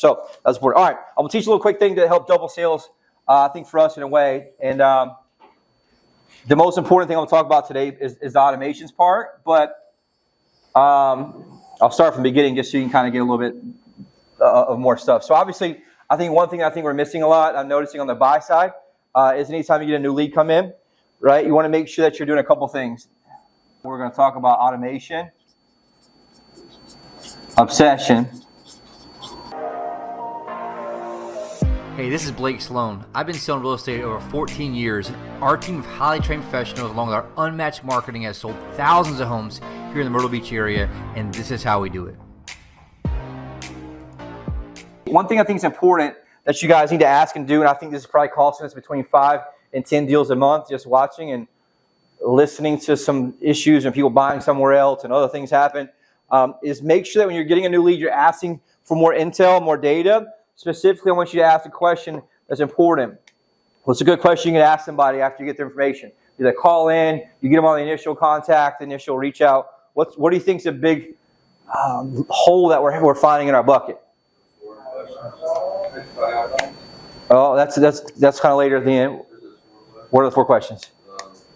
So that's important. All right, I'm going to teach you a little quick thing to help double sales, I think, for us in a way. And the most important thing I'm going to talk about today is the automations part. But I'll start from the beginning just so you can kind of get a little bit of more stuff. So obviously, I think one thing I think we're missing a lot, I'm noticing on the buy side, is anytime you get a new lead come in, right, you want to make sure that you're doing a couple things. We're going to talk about automation, obsession. Hey, this is Blake Sloan. I've been selling real estate over 14 years. Our team of highly trained professionals, along with our unmatched marketing, has sold thousands of homes here in the Myrtle Beach area, and this is how we do it. One thing I think is important that you guys need to ask and do, and I think this is probably costing us between 5 and 10 deals a month, just watching and listening to some issues and people buying somewhere else and other things happen, is make sure that when you're getting a new lead, you're asking for more intel, more data. Specifically, I want you to ask a question that's important. What's a good question you can ask somebody after you get their information? Either call in, you get them on the initial contact, initial reach out. What do you think is a big hole that we're finding in our bucket? Oh, that's kind of later at the end. What are the 4 questions?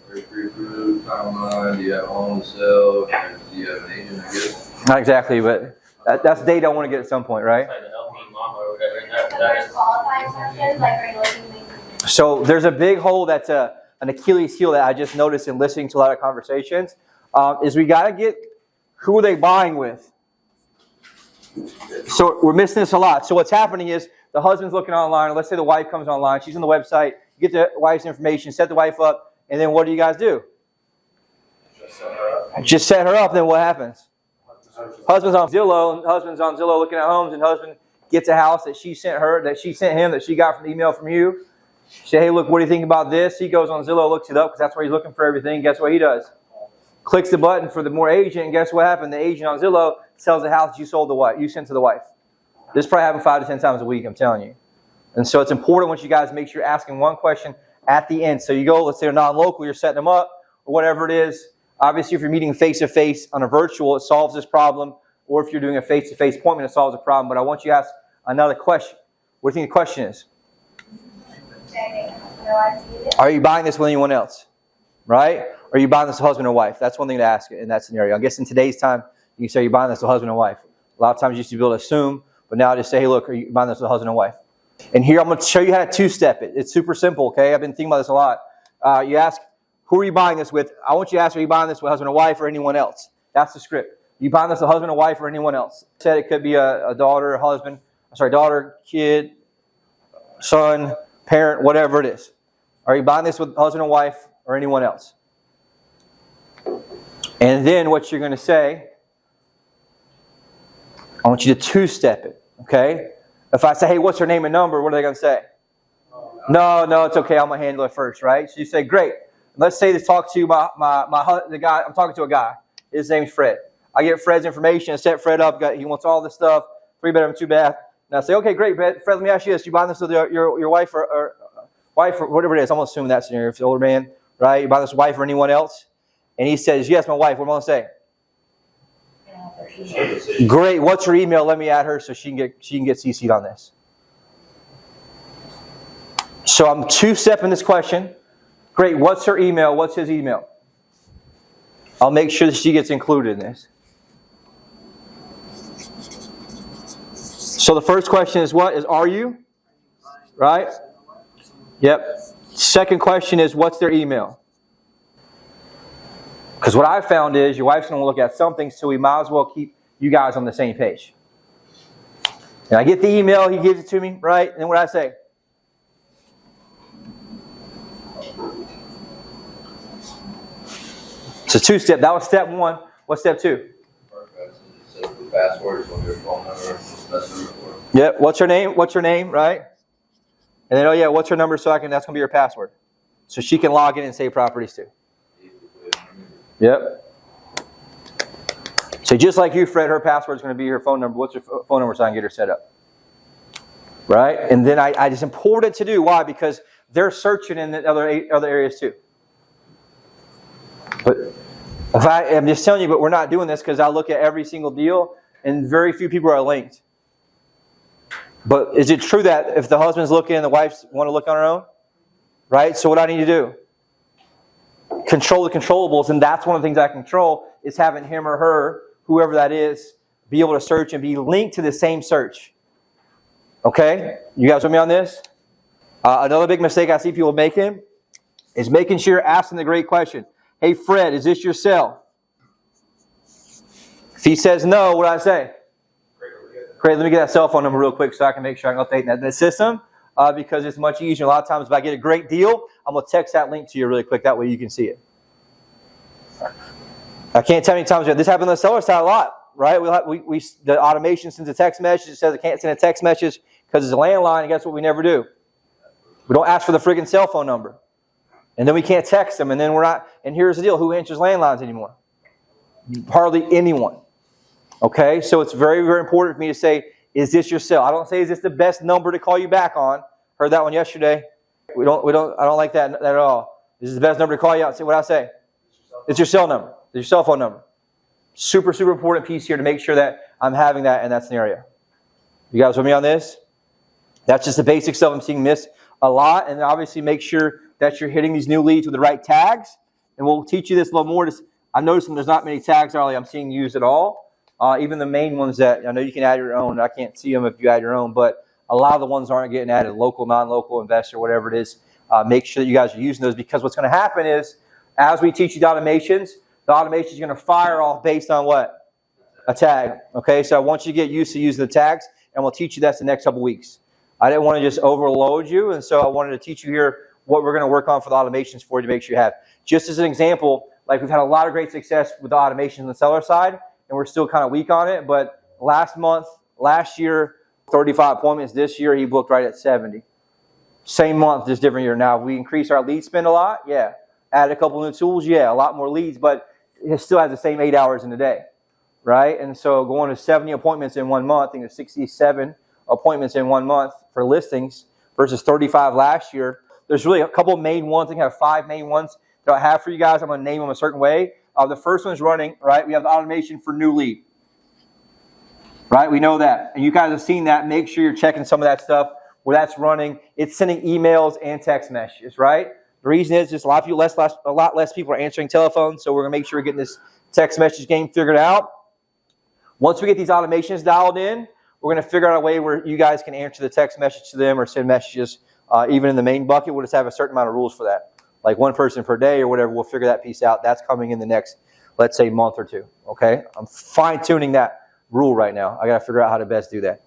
Are you pre-approved, timeline, do you have a home to sell, do you have an agent to get? Not exactly, but that's data I want to get at some point, right? So there's a big hole that's an Achilles heel that I just noticed in listening to a lot of conversations, is we got to get who are they buying with. So we're missing this a lot. So what's happening is the husband's looking online. Let's say the wife comes online. She's on the website. You get the wife's information, set the wife up, and then what do you guys do? Just set her up. Then what happens? Husband's on Zillow, and husband's on Zillow looking at homes, and husband gets a house that she sent her, that she sent him, that she got from the email from you. She say, hey, look, what do you think about this? He goes on Zillow, looks it up, because that's where he's looking for everything. Guess what he does? Clicks the button for the more agent, and guess what happened? The agent on Zillow sells the house you sold the wife, you sent to the wife. This probably happens 5 to 10 times a week, I'm telling you. And so it's important once you guys make sure you're asking one question at the end. So you go, let's say they're non-local, you're setting them up, or whatever it is. Obviously, if you're meeting face-to-face on a virtual, it solves this problem. Or if you're doing a face-to-face appointment, it solves a problem. But I want you to ask another question. What do you think the question is? Are you buying this with anyone else? Right? Or are you buying this with husband or wife? That's one thing to ask in that scenario. I guess in today's time, you can say you're buying this with husband or wife. A lot of times you used to be able to assume, but now I just say, hey, look, are you buying this with husband or wife? And here I'm going to show you how to two-step it. It's super simple, okay? I've been thinking about this a lot. You ask, who are you buying this with? I want you to ask, are you buying this with husband or wife or anyone else? That's the script. You buying this with a husband or wife or anyone else? Said it could be a daughter, daughter, kid, son, parent, whatever it is. Are you buying this with husband or wife or anyone else? And then what you're going to say, I want you to two-step it, okay? If I say, hey, what's her name and number, what are they going to say? No, it's okay. I'm going to handle it first, right? So you say, great. Let's say this talk to the guy. I'm talking to a guy. His name's Fred. I get Fred's information. I set Fred up. He wants all this stuff. 3-bedroom, 2-bath. And I say, okay, great, Fred. Let me ask you this: you buying this with your wife or whatever it is? I'm gonna assume that scenario. If it's an older man, right? You buying this with wife or anyone else? And he says, yes, my wife. What am I gonna say? Great. What's her email? Let me add her so she can get CC'd on this. So I'm two-stepping this question. Great. What's her email? What's his email? I'll make sure that she gets included in this. So the first question is what? Is are you? Right? Yep. Second question is what's their email? Because what I found is your wife's going to look at something, so we might as well keep you guys on the same page. And I get the email, he gives it to me, right? And then what I say? So two-step. That was step 1. What's step 2? Password, your phone number, Yep. What's her name? What's her name, right? And then, what's her number? So that's going to be your password. So she can log in and save properties too. Yep. So just like you, Fred, her password is going to be her phone number. What's her phone number so I can get her set up? Right? And then it's important to do. Why? Because they're searching in the other areas too. But I'm just telling you, but we're not doing this because I look at every single deal and very few people are linked. But is it true that if the husband's looking and the wife want to look on her own? Right? So what do I need to do? Control the controllables, and that's one of the things I control is having him or her, whoever that is, be able to search and be linked to the same search. Okay? You guys with me on this? Another big mistake I see people making is making sure you're asking the great question. Hey, Fred, is this your cell? If he says no, what do I say? Great, let me get that cell phone number real quick so I can make sure I can update that system because it's much easier. A lot of times if I get a great deal, I'm going to text that link to you really quick. That way you can see it. I can't tell you how many times this happened on the seller side a lot, right? The automation sends a text message. It says it can't send a text message because it's a landline, and guess what we never do? We don't ask for the friggin' cell phone number. And then we can't text them, and then we're not. And here's the deal: who answers landlines anymore? Hardly anyone. Okay, so it's very, very important for me to say, "Is this your cell?" I don't say, "Is this the best number to call you back on?" Heard that one yesterday. I don't like that at all. This is the best number to call you out. Say what I say. It's your cell number. It's your cell phone number. Super, super important piece here to make sure that I'm having that in that scenario. You guys with me on this? That's just the basic stuff I'm seeing missed a lot, and obviously make sure that you're hitting these new leads with the right tags. And we'll teach you this a little more. I noticed there's not many tags I'm seeing used at all. Even the main ones that I know you can add your own. I can't see them if you add your own, but a lot of the ones aren't getting added. Local, non-local, investor, whatever it is. Make sure that you guys are using those because what's going to happen is as we teach you the automations is going to fire off based on what? A tag. Okay, so I want you to get used to using the tags, and we'll teach you that the next couple weeks. I didn't want to just overload you, and so I wanted to teach you here what we're going to work on for the automations for you to make sure you have. Just as an example, like we've had a lot of great success with the automations on the seller side, and we're still kind of weak on it, but last year, 35 appointments. This year, he booked right at 70. Same month, just different year. Now, we increased our lead spend a lot, yeah. Added a couple new tools, yeah. A lot more leads, but it still has the same 8 hours in a day, right? And so going to 70 appointments in 1 month, I think there's 67 appointments in 1 month for listings versus 35 last year. There's really a couple main ones. I think I have 5 main ones that I have for you guys. I'm going to name them a certain way. The first one's running, right? We have the automation for new lead, right? We know that. And you guys have seen that. Make sure you're checking some of that stuff where that's running. It's sending emails and text messages, right? The reason is just a lot less people are answering telephones, so we're going to make sure we're getting this text message game figured out. Once we get these automations dialed in, we're going to figure out a way where you guys can answer the text message to them or send messages even in the main bucket. We'll just have a certain amount of rules for that. Like 1 person per day or whatever, we'll figure that piece out. That's coming in the next, let's say, month or 2. Okay? I'm fine-tuning that rule right now. I got to figure out how to best do that.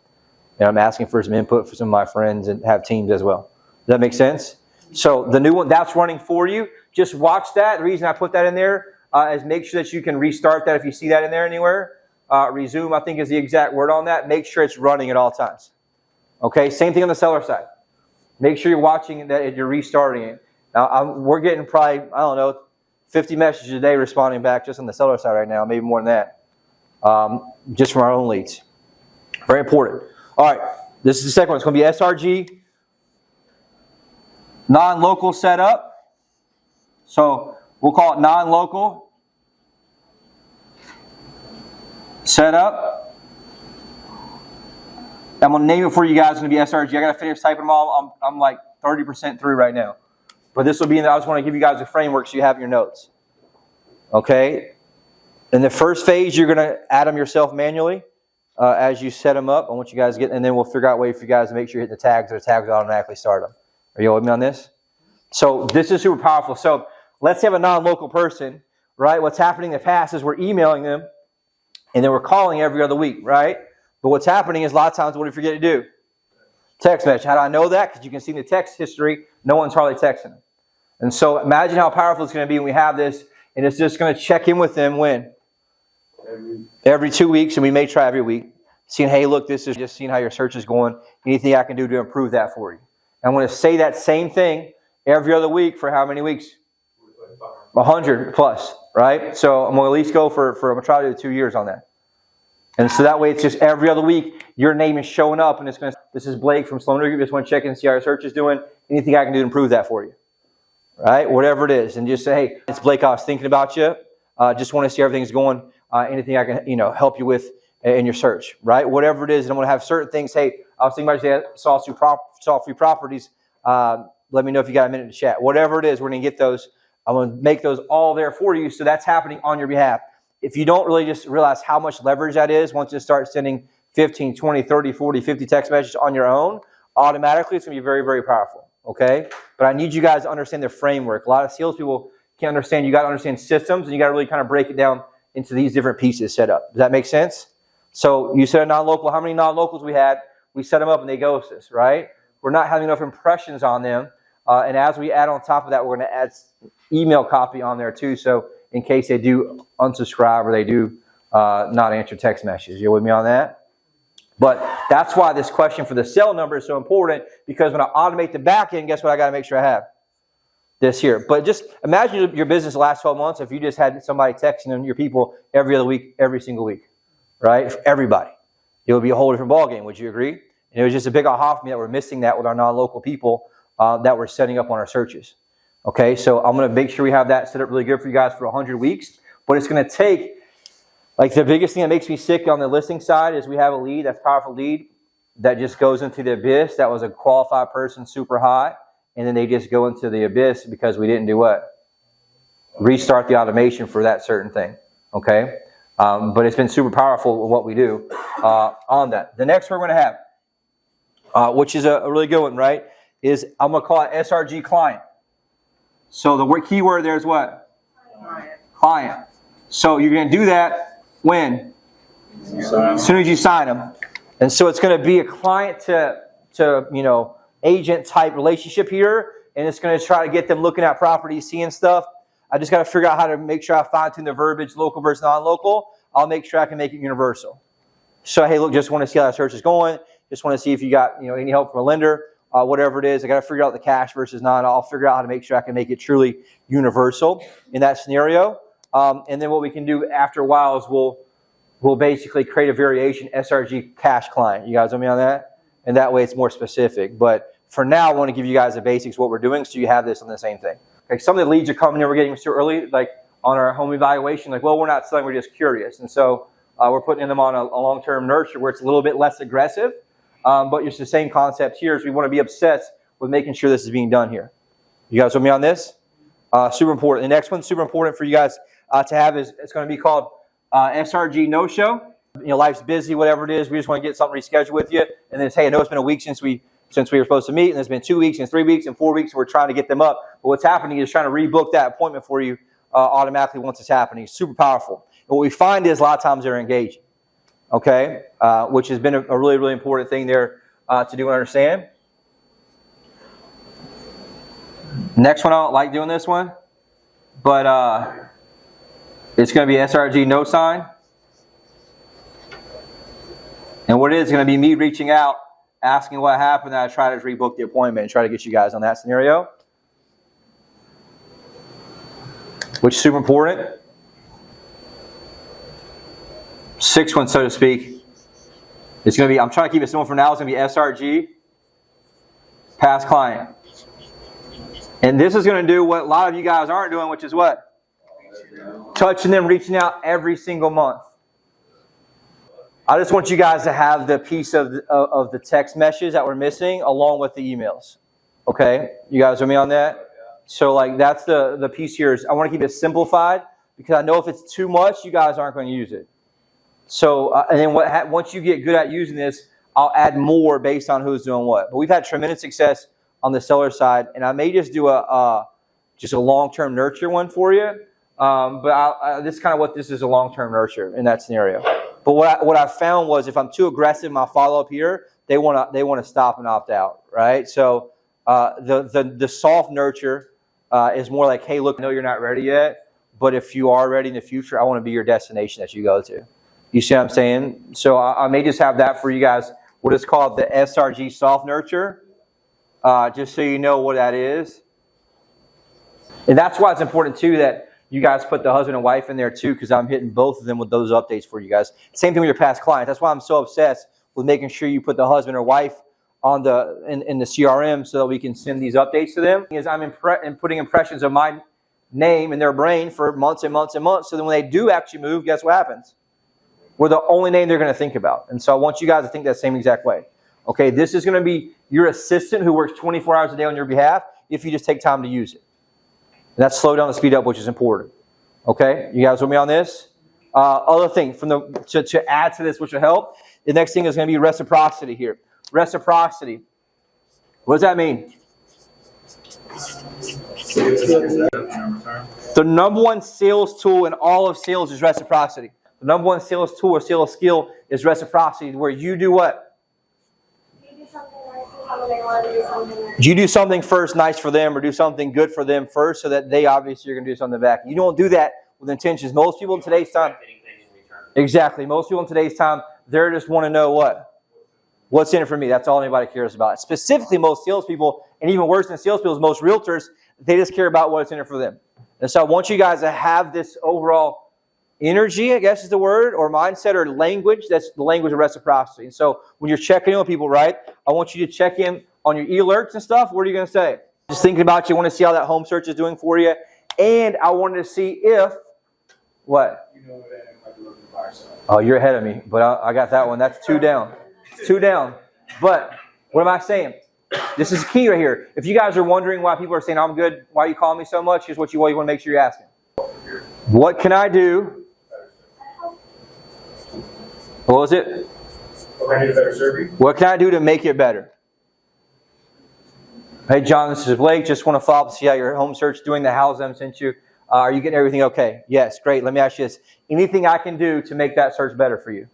And I'm asking for some input for some of my friends and have teams as well. Does that make sense? So the new one, that's running for you. Just watch that. The reason I put that in there is make sure that you can restart that if you see that in there anywhere. Resume, I think, is the exact word on that. Make sure it's running at all times. Okay? Same thing on the seller side. Make sure you're watching that you're restarting it. Now, we're getting probably, 50 messages a day responding back just on the seller side right now, maybe more than that, just from our own leads. Very important. All right, this is the second one. It's going to be SRG, non-local setup. So we'll call it non-local setup. I'm going to name it for you guys. It's going to be SRG. I got to finish typing them all. I'm like 30% through right now. But this will be, I just want to give you guys a framework so you have your notes. Okay? In the first phase, you're going to add them yourself manually as you set them up. I want you guys to get, and then we'll figure out a way for you guys to make sure you hit the tags, or the tags will automatically start them. Are you with me on this? So this is super powerful. So let's have a non-local person, right? What's happening in the past is we're emailing them, and then we're calling every other week, right? But what's happening is a lot of times, what do you forget to do? Text message. How do I know that? Because you can see in the text history, no one's hardly texting them. And so imagine how powerful it's going to be when we have this, and it's just going to check in with them when? Every 2 weeks, and we may try every week. Seeing, hey, look, this is just seeing how your search is going. Anything I can do to improve that for you. I'm going to say that same thing every other week for how many weeks? 100 plus, right? So I'm going to at least go for I'm going to try to do 2 years on that. And so that way it's just every other week your name is showing up, and it's going to, this is Blake from Sloan. Just want to check in and see how your search is doing. Anything I can do to improve that for you. Right? Whatever it is. And just say, hey, it's Blake, I was thinking about you. Just want to see everything's going. Anything I can, help you with in your search. Right? Whatever it is. And I'm going to have certain things. Hey, I was thinking about you saw free properties. Let me know if you got a minute to chat. Whatever it is, we're going to get those. I'm going to make those all there for you. So that's happening on your behalf. If you don't really just realize how much leverage that is, once you start sending 15, 20, 30, 40, 50 text messages on your own, automatically it's going to be very, very powerful. Okay? But I need you guys to understand the framework. A lot of salespeople can't understand. You got to understand systems, and you got to really kind of break it down into these different pieces set up. Does that make sense? So you said a non-local. How many non-locals we had? We set them up and they ghost us, right? We're not having enough impressions on them. And as we add on top of that, we're going to add email copy on there too. So in case they do unsubscribe or they do not answer text messages. You with me on that? But that's why this question for the cell number is so important, because when I automate the back end, guess what I got to make sure I have? This here. But just imagine your business the last 12 months if you just had somebody texting your people every other week, every single week, right? For everybody. It would be a whole different ballgame. Would you agree? And it was just a big aha for me that we're missing that with our non-local people that we're setting up on our searches. Okay, so I'm going to make sure we have that set up really good for you guys for 100 weeks. But it's going to take, like the biggest thing that makes me sick on the listing side is we have a lead, that's a powerful lead, that just goes into the abyss. That was a qualified person, super hot. And then they just go into the abyss because we didn't do what? Restart the automation for that certain thing. Okay? But it's been super powerful with what we do on that. The next we're going to have, which is a really good one, right, is I'm going to call it SRG client. So the key word there is what? Client. So you're going to do that when? As soon as you sign them. And so it's going to be a client to agent type relationship here, and it's going to try to get them looking at properties, seeing stuff. I just got to figure out how to make sure I fine tune the verbiage, local versus non-local. I'll make sure I can make it universal. So hey, look, just want to see how that search is going. Just want to see if you got any help from a lender, whatever it is. I got to figure out the cash versus non. I'll figure out how to make sure I can make it truly universal in that scenario. And then what we can do after a while is we'll basically create a variation SRG cash client. You guys with me on that? And that way it's more specific. But for now, I want to give you guys the basics of what we're doing so you have this on the same thing. Okay, some of the leads are coming in, we're getting too early, like on our home evaluation, like, well, we're not selling, we're just curious. And so we're putting them on a long-term nurture where it's a little bit less aggressive. But it's the same concept here is we want to be obsessed with making sure this is being done here. You guys with me on this? Super important. The next one, super important for you guys to have is it's going to be called SRG no-show. Life's busy, whatever it is. We just want to get something rescheduled with you. And then say, I know it's been a week since we were supposed to meet, and it's been 2 weeks and 3 weeks and 4 weeks, and we're trying to get them up. But what's happening is trying to rebook that appointment for you automatically once it's happening. It's super powerful. And what we find is a lot of times they're engaging, okay, which has been a really, really important thing there to do and understand. Next one, I don't like doing this one, but it's going to be SRG no sign. And what it is going to be me reaching out, asking what happened, and I try to rebook the appointment and try to get you guys on that scenario. Which is super important. Sixth one, so to speak. It's going to be, I'm trying to keep it simple for now, it's going to be SRG, past client. And this is going to do what a lot of you guys aren't doing, which is what? Touching them, reaching out every single month. I just want you guys to have the piece of the text message that we're missing along with the emails. Okay? You guys with me on that? So like that's the piece here is I want to keep it simplified because I know if it's too much, you guys aren't going to use it. So and then once you get good at using this, I'll add more based on who's doing what. But we've had tremendous success on the seller side, and I may just do a long-term nurture one for you. But this is kind of what this is, a long-term nurture in that scenario. But what I found was if I'm too aggressive in my follow-up here, they want to stop and opt out, right? So the soft nurture is more like, hey, look, I know you're not ready yet, but if you are ready in the future, I want to be your destination that you go to. You see what I'm saying? So I may just have that for you guys, what is called the SRG soft nurture, just so you know what that is. And that's why it's important, too, that you guys put the husband and wife in there, too, because I'm hitting both of them with those updates for you guys. Same thing with your past clients. That's why I'm so obsessed with making sure you put the husband or wife on in the CRM so that we can send these updates to them. Is I'm putting impressions of my name in their brain for months and months and months, so then when they do actually move, guess what happens? We're the only name they're going to think about. And so I want you guys to think that same exact way. Okay, this is going to be your assistant who works 24 hours a day on your behalf if you just take time to use it. And that's slow down and speed up, which is important. Okay, you guys with me on this? Other thing to add to this, which will help, the next thing is going to be reciprocity here. Reciprocity. What does that mean? The number one sales tool in all of sales is reciprocity. The number one sales tool or sales skill is reciprocity, where you do what? You do something first nice for them, or do something good for them first, so that they obviously are going to do something back. You don't do that with intentions. Most people in today's time, exactly. Most people in today's time, they just want to know what? What's in it for me? That's all anybody cares about. Specifically, most salespeople, and even worse than salespeople, most realtors, they just care about what's in it for them. And so I want you guys to have this overall energy, I guess is the word, or mindset, or language. That's the language of reciprocity. And so when you're checking in with people, right, I want you to check in on your e-alerts and stuff. What are you going to say? Just thinking about you. I want to see how that home search is doing for you. And I wanted to see if, what? Oh, you're ahead of me, but I got that one. That's 2 down. It's 2 down. But what am I saying? This is key right here. If you guys are wondering why people are saying, I'm good, why are you calling me so much? Here's what you want to make sure you're asking. What can I do? What was it? What can I do to make it better? Hey, John, this is Blake. Just want to follow up to see how your home search is doing. The house I sent you. Are you getting everything okay? Yes, great. Let me ask you this. Anything I can do to make that search better for you?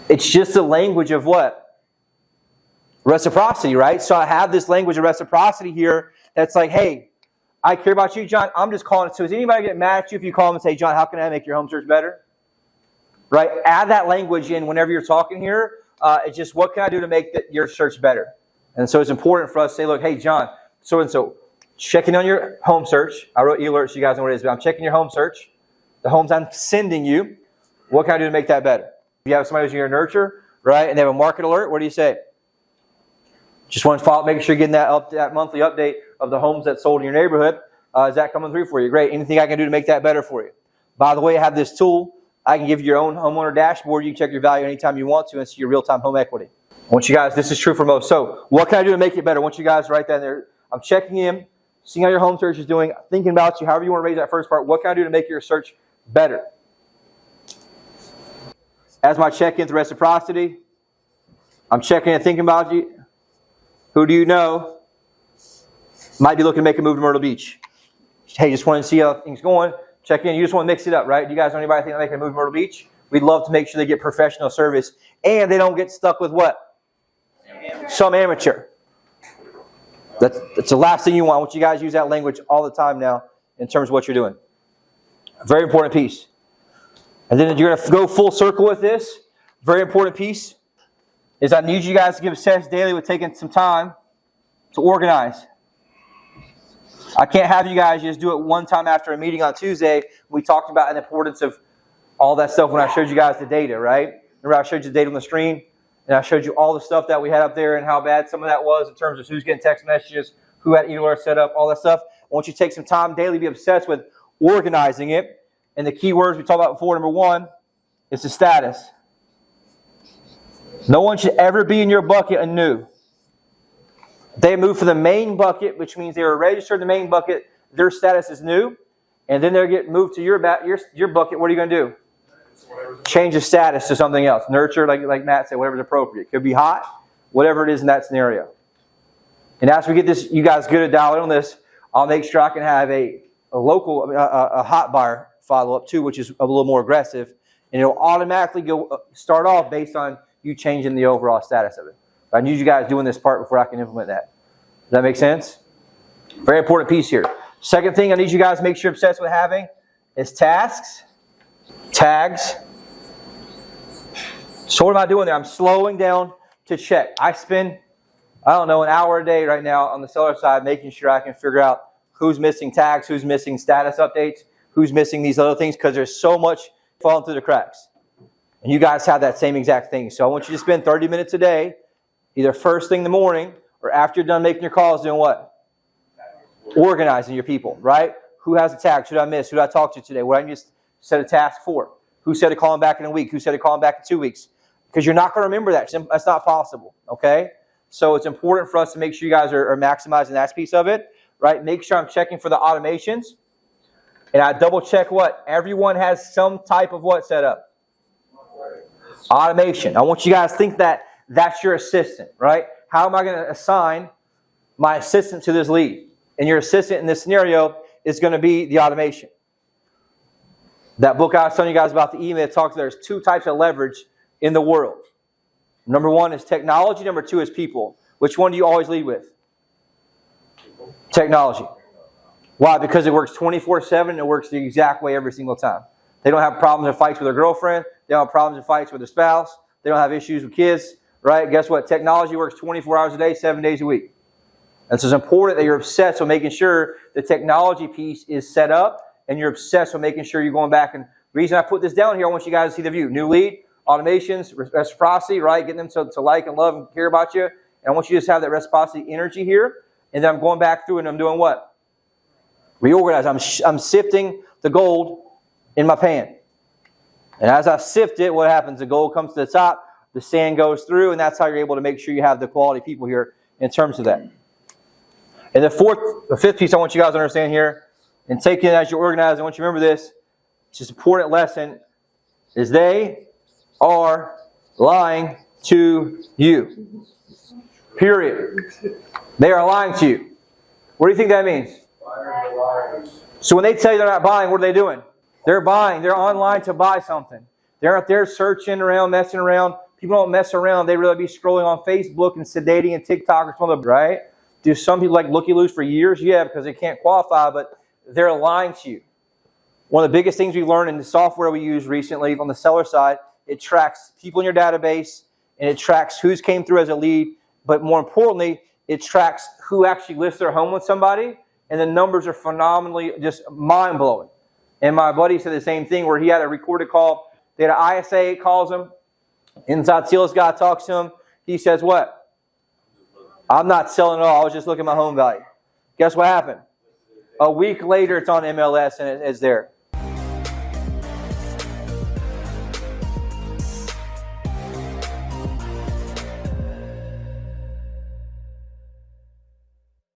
It's just the language of what? Reciprocity, right? So I have this language of reciprocity here that's like, hey, I care about you, John. I'm just calling. So is anybody get mad at you if you call them and say, John, how can I make your home search better? Right? Add that language in whenever you're talking here. It's just, what can I do to make your search better? And so it's important for us to say, look, hey, John, so-and-so, checking on your home search. I wrote e-alerts, so you guys know what it is, but I'm checking your home search. The homes I'm sending you. What can I do to make that better? If you have somebody who's in your nurture, right, and they have a market alert, what do you say? Just want to follow up, making sure you're getting that monthly update of the homes that sold in your neighborhood. Is that coming through for you? Great. Anything I can do to make that better for you? By the way, I have this tool. I can give you your own homeowner dashboard. You can check your value anytime you want to and see your real-time home equity. I want you guys, this is true for most. So what can I do to make it better? I want you guys to write that in there. I'm checking in, seeing how your home search is doing, thinking about you, however you want to raise that first part. What can I do to make your search better? As my check-in through reciprocity, I'm checking and thinking about you. Who do you know might be looking to make a move to Myrtle Beach? Hey, just want to see how things going. Check in. You just want to mix it up, right? Do you guys know anybody think they're making a move to Myrtle Beach? We'd love to make sure they get professional service and they don't get stuck with what? Some amateur. That's the last thing you want. I want you guys to use that language all the time now in terms of what you're doing. A very important piece. And then you're going to go full circle with this. Very important piece is I need you guys to get obsessed daily with taking some time to organize. I can't have you guys just do it one time after a meeting on Tuesday. We talked about the importance of all that stuff when I showed you guys the data, right? Remember I showed you the data on the screen? And I showed you all the stuff that we had up there and how bad some of that was in terms of who's getting text messages, who had e-alert set up, all that stuff. I want you to take some time daily, be obsessed with organizing it. And the key words we talked about before, number 1, is the status. No one should ever be in your bucket anew. They move from the main bucket, which means they were registered in the main bucket. Their status is new. And then they get moved to your bucket. What are you going to do? Change the status to something else. Nurture, like Matt said, whatever's appropriate. Could be hot, whatever it is in that scenario. And as we get this, you guys good at dialing on this, I'll make sure I can have a hot buyer follow up too, which is a little more aggressive. And it'll automatically start off based on you changing the overall status of it. I need you guys doing this part before I can implement that. Does that make sense? Very important piece here. Second thing I need you guys to make sure you're obsessed with having is tasks, tags. So what am I doing there? I'm slowing down to check. I spend, an hour a day right now on the seller side making sure I can figure out who's missing tags, who's missing status updates, who's missing these other things, because there's so much falling through the cracks. And you guys have that same exact thing. So I want you to spend 30 minutes a day, either first thing in the morning or after you're done making your calls, doing what? Organizing your people, right? Who has a tag? Who did I miss? Who did I talk to today? What did I just set a task for? Who said to call him back in a week? Who said to call him back in 2 weeks? Because you're not going to remember that. That's not possible, okay? So it's important for us to make sure you guys are maximizing that piece of it, right? Make sure I'm checking for the automations. And I double check what? Everyone has some type of what set up? Automation. I want you guys to think that that's your assistant, right? How am I going to assign my assistant to this lead? And your assistant in this scenario is going to be the automation. That book I was telling you guys about, the email, talks there's two types of leverage in the world. Number one is technology. Number two is people. Which one do you always lead with? Technology. Why? Because it works 24/7 and it works the exact way every single time. They don't have problems or fights with their girlfriend. They don't have problems and fights with their spouse. They don't have issues with kids. Right? Guess what? Technology works 24 hours a day, 7 days a week. And so it's important that you're obsessed with making sure the technology piece is set up and you're obsessed with making sure you're going back. And the reason I put this down here, I want you guys to see the view. New lead, automations, reciprocity, right? Getting them to like and love and care about you. And I want you to just have that reciprocity energy here. And then I'm going back through and I'm doing what? Reorganize. I'm sifting the gold in my pan. And as I sift it, what happens? The gold comes to the top, the sand goes through, and that's how you're able to make sure you have the quality people here in terms of that. And the fifth piece I want you guys to understand here, and take it as you organize, I want you to remember this, it's just an important lesson, is they are lying to you. Period. They are lying to you. What do you think that means? So when they tell you they're not buying, what are they doing? They're buying. They're online to buy something. They're out there searching around, messing around. People don't mess around. They really be scrolling on Facebook and sedating and TikTok or something, right? Do some people like looky-loos for years? Yeah, because they can't qualify, but they're lying to you. One of the biggest things we learned in the software we use recently on the seller side, it tracks people in your database, and it tracks who's came through as a lead, but more importantly, it tracks who actually lists their home with somebody, and the numbers are phenomenally just mind-blowing. And my buddy said the same thing where he had a recorded call. They had an ISA calls him. Inside sales guy talks to him. He says, what? I'm not selling at all. I was just looking at my home value. Guess what happened? A week later, it's on MLS and it's there.